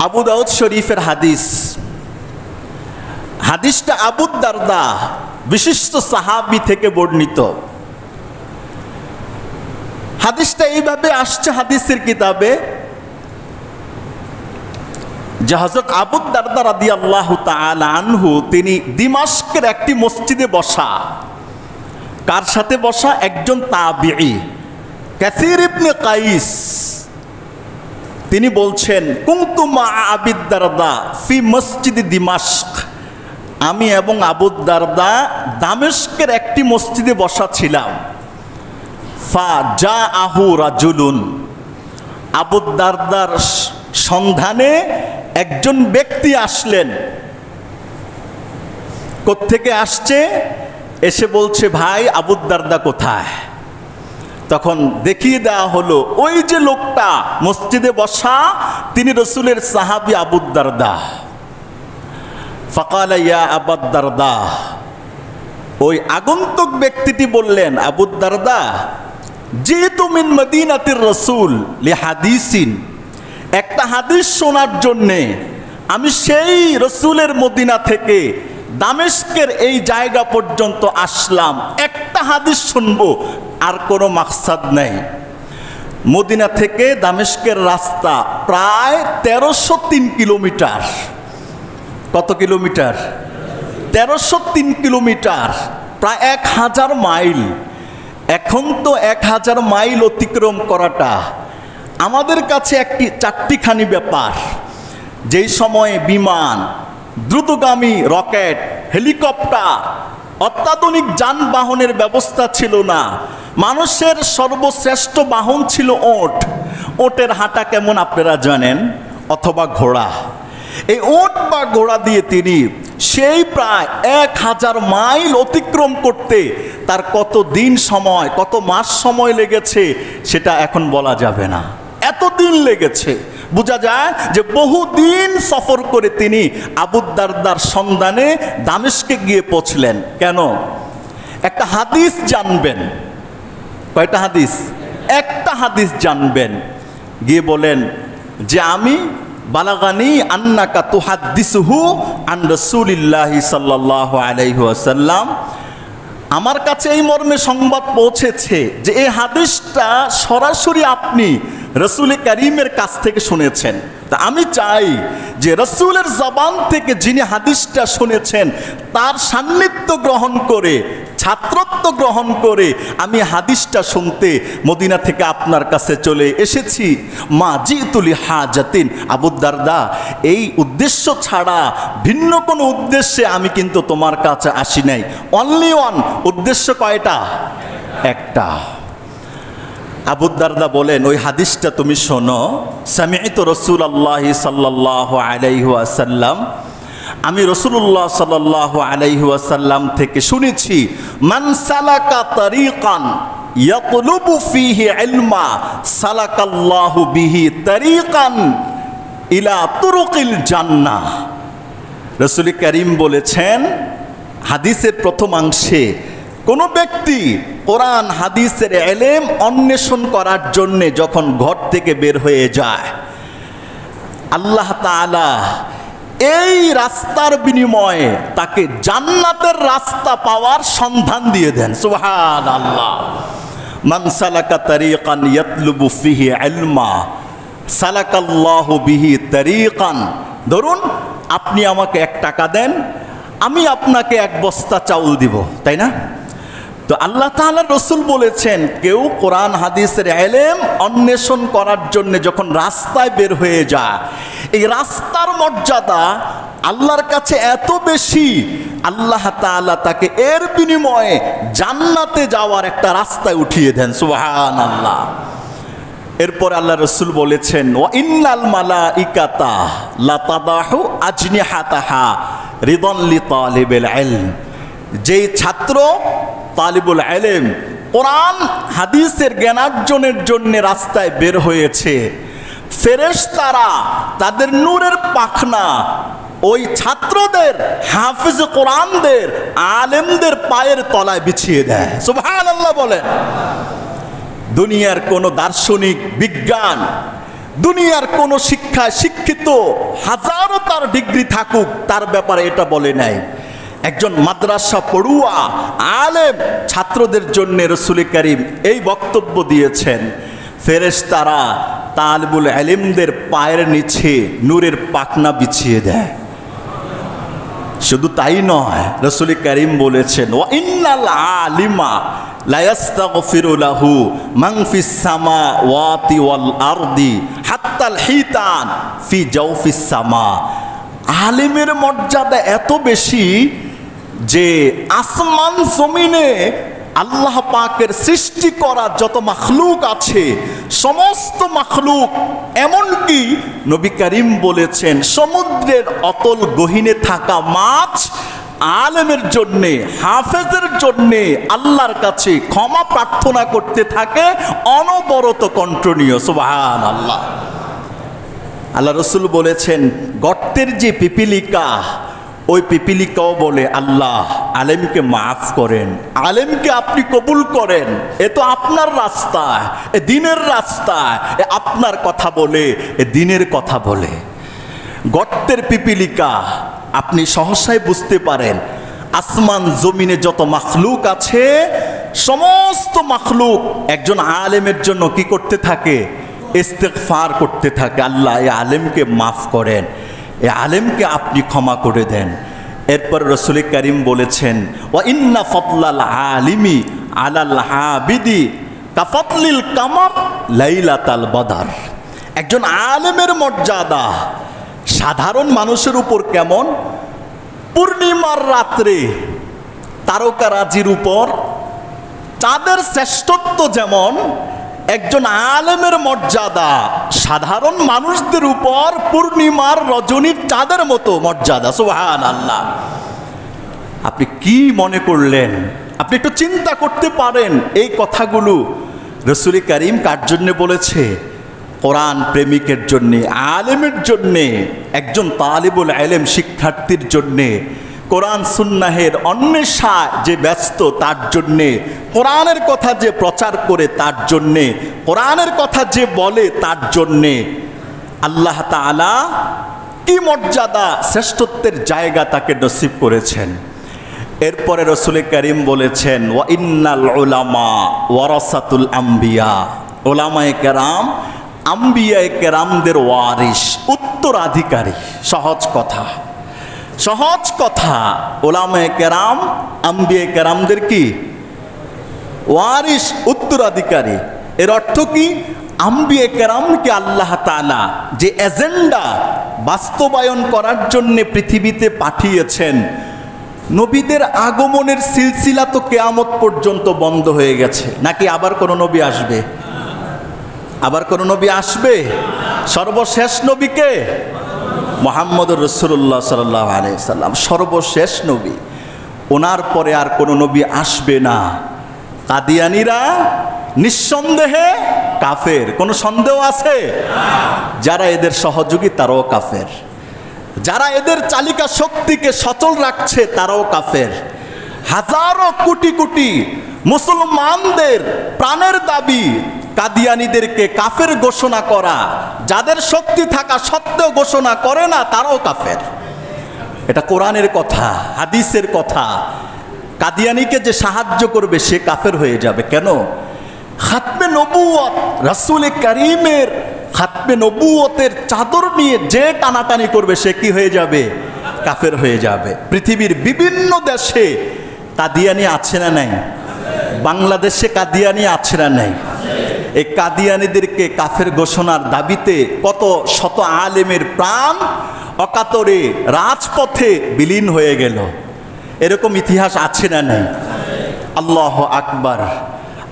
আবু দাউদ শরীফের হাদিস। হাদিসটা আবু দারদা বিশিষ্ট সাহাবী থেকে বর্ণিত। হাদিসটা এইভাবে আসছে হাদিসের কিতাবে যে হযরত আবু দারদা রাদিয়াল্লাহু তাআলা আনহু তিনি দিমাশকের একটি মসজিদে বসা। কার সাথে বসা? একজন তাবিঈ কাসির ইবনে কাইস। তিনি বলছেন, কুনতু মা আবি দারদা ফি মসজিদ দিমাশক। আমি এবং আবু দারদা দামেস্কের একটি মসজিদে বসা ছিলাম। ফা জাআহু রাজুলুন। আবু দারদার সন্ধানে একজন ব্যক্তি আসলেন। কোত্থেকে আসছে? এসে বলছে, ভাই আবু দারদা কোথায়? তখন দেখিয়ে দেওয়া হলো ওই যে লোকটা মসজিদে বসা, তিনি রসুলের সাহাবী আবু দারদা। ফাকালা ইয়া আবু দারদা। ওই আগন্তুক ব্যক্তিটি বললেন, আবু দারদা, জিতু মিন মদিনাতির রাসূল লিহাদিসিন। একটা হাদিস শোনার জন্যে আমি সেই রসুলের মদিনা থেকে দামেস্কের এই জায়গা পর্যন্ত আসলাম। একটা হাদিস শুনবো, আর কোনো মাকসাদ নেই। মদিনা থেকে দামেস্কের রাস্তা প্রায় 1303 কিলোমিটার। কত কিলোমিটার? 1303 কিলোমিটার, প্রায় 1000 মাইল। এখন তো 1000 মাইল অতিক্রম করাটা আমাদের কাছে একটি চারটিখানি ব্যাপার। যেই সময়ে বিমান, দ্রুতগামী রকেট, হেলিকপ্টার, অত্যাধুনিক যানবাহনের ব্যবস্থা ছিল না। মানুষের সর্বশ্রেষ্ঠ বাহন ছিল ওট। ওটের হাঁটা কেমন আপনারা জানেন, অথবা ঘোড়া। এই ওট বা ঘোড়া দিয়ে তিনি সেই প্রায় 1000 মাইল অতিক্রম করতে তার কত দিন সময়, কত মাস সময় লেগেছে সেটা এখন বলা যাবে না। এতদিন লেগেছে। বোঝা যায় যে বহুদিন সফর করে তিনি আবু দারদার সন্ধানে দামেস্কে গিয়ে পৌঁছলেন। কেন? একটা হাদিস জানবেন। কয়টা হাদিস? একটা হাদিস জানবেন। গিয়ে বলেন যে আমি বালাগানি আন্নাকা তুহাদ্দিসুহু আন রাসূলিল্লাহি সাল্লাল্লাহু আলাইহি ওয়াসাল্লাম। আমার কাছে এই মর্মে সংবাদ পৌঁছেছে যে এই হাদিসটা সরাসরি আপনি রসুল করিমের কাছ থেকে শুনেছেন। তা আমি চাই যে রসুলের জবান থেকে যিনি হাদিসটা শুনেছেন তার সান্নিধ্য গ্রহণ করে, ছাত্রত্ব গ্রহণ করে আমি হাদিসটা শুনতে মদিনা থেকে আপনার কাছে চলে এসেছি। মা জিতুলি হাজাতিন। আবু দারদা, এই উদ্দেশ্য ছাড়া ভিন্ন কোনো উদ্দেশ্যে আমি কিন্তু তোমার কাছে আসি নাই। অনলি ওয়ান উদ্দেশ্য। কয়টা? একটা। আবু দারদা বলেন, ওই হাদিসটা তুমি শোনো। সামি'তু রাসূলুল্লাহ সাল্লাল্লাহু আলাইহি ওয়াসাল্লাম। আমি রাসূলুল্লাহ সাল্লাল্লাহু আলাইহি ওয়াসাল্লাম থেকে শুনেছি, মান সালাকা তারিকান ইয়াতলুবু ফিহি ইলমা সালাকাল্লাহু বিহি তারিকান ইলা তুরুকিল জান্নাহ। রাসূল করিম বলেছেন হাদিসের প্রথমাংশে, কোনো ব্যক্তি কোরআন হাদিসের ইলম অন্বেষণ করার জন্যে যখন ঘর থেকে বের হয়ে যায়, আল্লাহ তাআলা এই রাস্তার বিনিময়ে তাকে জান্নাতের রাস্তা পাওয়ার সন্ধান দিয়ে দেন। সুবহানাল্লাহ। মান সালাকা তারিকান ইয়াতলুবু ফিহি ইলমা সালাকাল্লাহু বিহি তারিকান। ধরুন আপনি আমাকে 1 টাকা দেন, আমি আপনাকে 1 বস্তা চাউল দিব, তাই না? তো আল্লাহ তাআলা রসুল বলেছেন, কেউ কোরআন হাদিসের ইলম অন্বেষণ করার জন্য যখন রাস্তায় বের হয়ে যায়, এই রাস্তার মর্যাদা আল্লাহর কাছে এত বেশি, আল্লাহ তাআলা তাকে এর বিনিময়ে জান্নাতে যাওয়ার একটা রাস্তায় উঠিয়ে দেন। সুবহানাল্লাহ। এরপর আল্লাহ রসুল বলেছেন, ওয়া ইন্নাল মালাইকাতা লাতাদাহু আজনিহাতাহা রিদান লিতালিবিল ইলম। যেই ছাত্র তালিবুল ইলম কোরআন হাদিসের জ্ঞানার্জনের জন্য রাস্তায় বের হয়েছে, ফেরেশতারা তাদের নূরের পাখনা ওই ছাত্রদের, হাফিজ কোরআনদের, আলেমদের পায়ের তলায় বিছিয়ে দেয়। সুবহানাল্লাহ বলেন। দুনিয়ার কোনো দার্শনিক, বিজ্ঞান, দুনিয়ার কোন শিক্ষায় শিক্ষিত হাজারো তার ডিগ্রি থাকুক, তার ব্যাপারে এটা বলে নাই। একজন মাদ্রাসা পড়ুয়া আলেম ছাত্রদের জন্য রাসূল করিম এই বক্তব্য দিয়েছেন, ফেরেশতারা তালিবুল ইলমদের পায়ের নিচে নূরের পাখনা বিছিয়ে দেয়। শুধু তাই নয়, রাসূল করিম বলেছেন, ওয়া ইন্নাল আলিমা লা ইস্তাগফিরু লাহু মান ফিস সামাওয়াতি ওয়াল আরদি হাত্তাল হিতান ফি জাওফিস সামা। আলিমের মর্যাদা এত বেশি যে আসমান জমিনে আল্লাহ পাকের সৃষ্টি করা যত মাখলুক আছে, সমস্ত মাখলুক, এমনকি নবী করিম বলেছেন সমুদ্রের অতল গহীনে থাকা মাছ আলেমের জন্যে, হাফেজের জন্যে আল্লাহর কাছে ক্ষমা প্রার্থনা করতে থাকে অনবরত, কন্টিনিউ। সুবহানাল্লাহ। আল্লাহ রসুল বলেছেন গর্তের যে পিপিলিকা, ওই পিপিলিকাও বলে আল্লাহ আলেমকে মাফ করেন, আলেমকে আপনি কবুল করেন, এ তো আপনার রাস্তায়, এ দিনের রাস্তায়, এ আপনার কথা বলে, এ দিনের কথা বলে। গর্তের পিপিলিকা আপনি সহসাই বুঝতে পারেন আসমান জমিনে যত মাখলুক আছে, সমস্ত মাখলুক একজন আলেমের জন্য কি করতে থাকে? ইস্তেগফার করতে থাকে, আল্লাহ এই আলেমকে মাফ করেন, এ আলেমকে আপনি ক্ষমা করে দেন। এরপর রাসূল করিম বলেছেন, ওয়া ইন্না ফাদলাল আলিমি আলাল আবিদি কাফাদলিল কামার লাইলাতাল বদর। একজন আলেমের মর্যাদা সাধারণ মানুষের উপর কেমন? পূর্ণিমার রাত্রে তারকারাজির উপর চাঁদের শ্রেষ্ঠত্ব যেমন, একজন আলেমের মর্যাদা সাধারণ মানুষদের উপর পূর্ণিমার রজনীর চাঁদের মতো মর্যাদা। সুবহানাল্লাহ। আপনি কি মনে করলেন? আপনি একটু চিন্তা করতে পারেন এই কথাগুলো রাসূল করিম কার জন্য বলেছে? কোরআন প্রেমিকের জন্যে, আলেমের জন্যে, একজন তালিবুল ইলম শিক্ষার্থীর জন্যে, কোরআন সুন্নাহের অন্বেষায় যে ব্যস্ত তার জন্যে, কোরআনের কথা যে প্রচার করে তার জন্যে, কোরআনের কথা যে বলে তার জন্যে আল্লাহ তাআলা কি মর্যাদা, শ্রেষ্ঠত্বের জায়গা তাকে নসিব করেছেন। এরপরে রাসূল করিম বলেছেন, ওয়া ইন্নাল উলামা ওয়ারাসাতুল আম্বিয়া। উলামায়ে কেরাম আম্বিয়ায়ে কেরামদের ওয়ারিস, উত্তরাধিকারী। সহজ কথা, সহজ কথা। উলামায়ে কেরাম আম্বিয়ায়ে কেরামদের কি? ওয়ারিস, উত্তরাধিকারী। এর অর্থ কি? আম্বিয়ায়ে কেরামকে আল্লাহ তাআলা যে এজেন্ডা বাস্তবায়ন করার জন্য পৃথিবীতে পাঠিয়েছেন, নবীদের আগমনের সিলসিলা তো কিয়ামত পর্যন্ত বন্ধ হয়ে গেছে, নাকি আবার কোন নবী আসবে? আবার কোন নবী আসবে? সর্বশেষ নবীকে মুহাম্মদুর রাসূলুল্লাহ সাল্লাল্লাহু আলাইহি সাল্লাম সর্বশেষ নবী। ওনার পরে আর কোনো নবী আসবে না। কাদিয়ানীরা নিঃসন্দেহে কাফের, কোনো সন্দেহ আছে? যারা এদের সহযোগী তারাও কাফের, যারা এদের চালিকা শক্তিকে সচল রাখছে তারাও কাফের। হাজারো কোটি কোটি মুসলমানদের প্রাণের দাবি কাদিয়ানীদেরকে কাফের ঘোষণা করা, যাদের শক্তি থাকা সত্ত্বেও ঘোষণা করে না তারাও কাফের। এটা কোরআনের কথা, হাদিসের কথা। কাদিয়ানীকে যে সাহায্য করবে সে কাফের হয়ে যাবে। কেন? খাতমে নবুয়ত, রাসূল করিমের খাতমে নবুয়তের চাদর নিয়ে যে টানাটানি করবে সে কি হয়ে যাবে? কাফের হয়ে যাবে। পৃথিবীর বিভিন্ন দেশে কাদিয়ানী আছে না নাই? বাংলাদেশে কাদিয়ানী আছে না নাই? এই কাদিয়ানীদেরকে কাফের ঘোষণার দাবিতে কত শত আলেমের প্রাণ অকাতরে রাজপথে বিলীন হয়ে গেল। এরকম ইতিহাস আছে না নাই? আল্লাহু আকবার।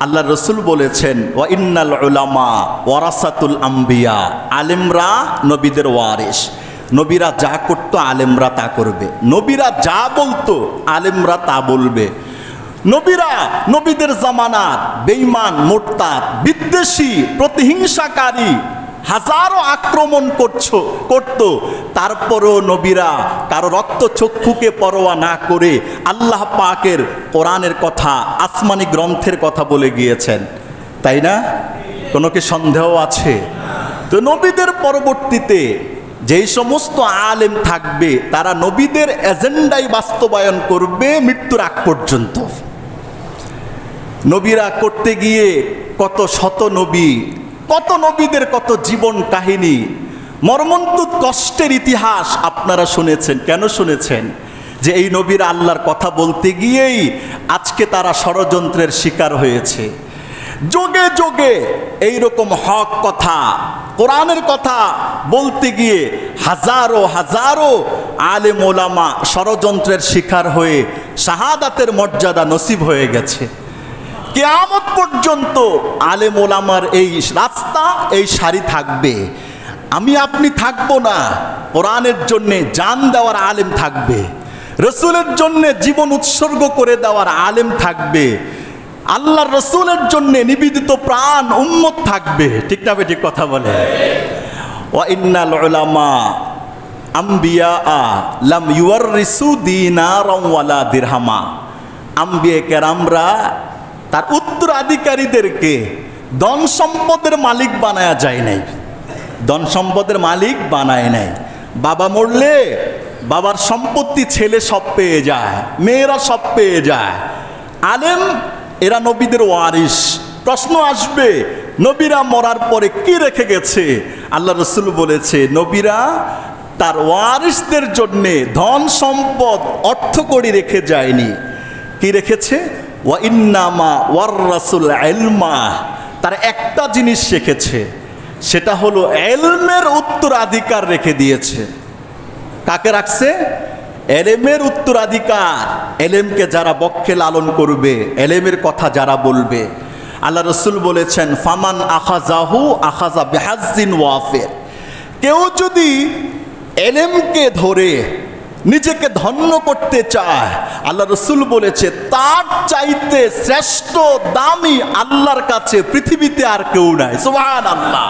আল্লাহ রসুল বলেছেন, ওয়া ইন্নাল উলামা ওয়ারাসাতুল আম্বিয়া। আলেমরা নবীদের ওয়ারিস। নবীরা যা করতো আলেমরা তা করবে, নবীরা যা বলতো আলেমরা তা বলবে। নবীরা নবীদের জামানাত বেঈমান, মুরতাদ, বিদ্বেষী, প্রতিহিংসাকারী হাজারো আক্রমণ করত, তারপরেও নবীরা কারো রক্ত চক্ষুকে পরোয়া না করে আল্লাহ পাকের কোরআনের কথা, আসমানি গ্রন্থের কথা বলে গিয়েছেন। তাই না? কোনো কি সন্দেহ আছে? তো নবীদের পরবর্তীতে যেই সমস্ত আলেম থাকবে তারা নবীদের এজেন্ডাই বাস্তবায়ন করবে মৃত্যুর আগ পর্যন্ত। নবীরা করতে গিয়ে কত শত নবী, কত নবীদের কত জীবন কাহিনী, মর্মন্তুদ কষ্টের ইতিহাস আপনারা শুনেছেন। কেন শুনেছেন? যে এই নবীরা আল্লাহর কথা বলতে গিয়েই আজকে তারা ষড়যন্ত্রের শিকার হয়েছে। যোগে যোগে এইরকম হক কথা, কোরআনের কথা বলতে গিয়ে হাজারো হাজারো আলেম ওলামা ষড়যন্ত্রের শিকার হয়ে শাহাদাতের মর্যাদা নসিব হয়ে গেছে। কিয়ামত পর্যন্ত আলেম ওলামার এই রাস্তা, এই সারি থাকবে। আমি আপনি থাকবো না। কোরআনের জন্যে জান দেওয়ার আলেম থাকবে, রসুলের জন্য জীবন উৎসর্গ করে দেওয়ার আলেম থাকবে, আল্লাহর রসুলের জন্য নিবেদিত প্রাণ উম্মত থাকবে। ঠিক না ঠিক কথা বলে? ওয়া ইন্নাল উলামা আম্বিয়া লাম ইউয়াররিসু দিনারাও ওয়ালা দিরহামা। আম্বিয়া কেরামরা তার উত্তরাধিকারীদেরকে ধন সম্পদের মালিক বানায়া যায় নাই, ধন সম্পদের মালিক বানায় নাই। বাবা মরলে বাবার সম্পত্তি ছেলে সব পেয়ে যায়, মেয়েরা সব পেয়ে যায়। আলেম এরা নবীদের ওয়ারিস। প্রশ্ন আসবে, নবীরা মরার পরে কি রেখে গেছে? আল্লাহ রসুল বলেছে, নবীরা তার ওয়ারিসদের জন্যে ধন সম্পদ অর্থ কড়ি রেখে যায়নি। কি রেখেছে? ওয়া ইন্নামা ওয়াররাসুল ইলমা। তার একটা জিনিস রেখেছে, সেটা হলো ইলমের উত্তরাধিকার রেখে দিয়েছে। কাকে রাখছে? এলেমের উত্তরাধিকার। এলেমকে যারা বক্ষে লালন করবে, এলেমের কথা যারা বলবে। আল্লাহ রসুল বলেছেন, ফামান আখাযাহু আখাযা বিহাজ্জিন ওয়াফির। কেউ যদি এলেমকে ধরে নিজেকে ধন্য করতে চায়, আল্লাহ রসুল বলেছে তার চাইতে শ্রেষ্ঠ দামি আল্লাহর কাছে পৃথিবীতে আর কেউ নাই। সুবহানাল্লাহ।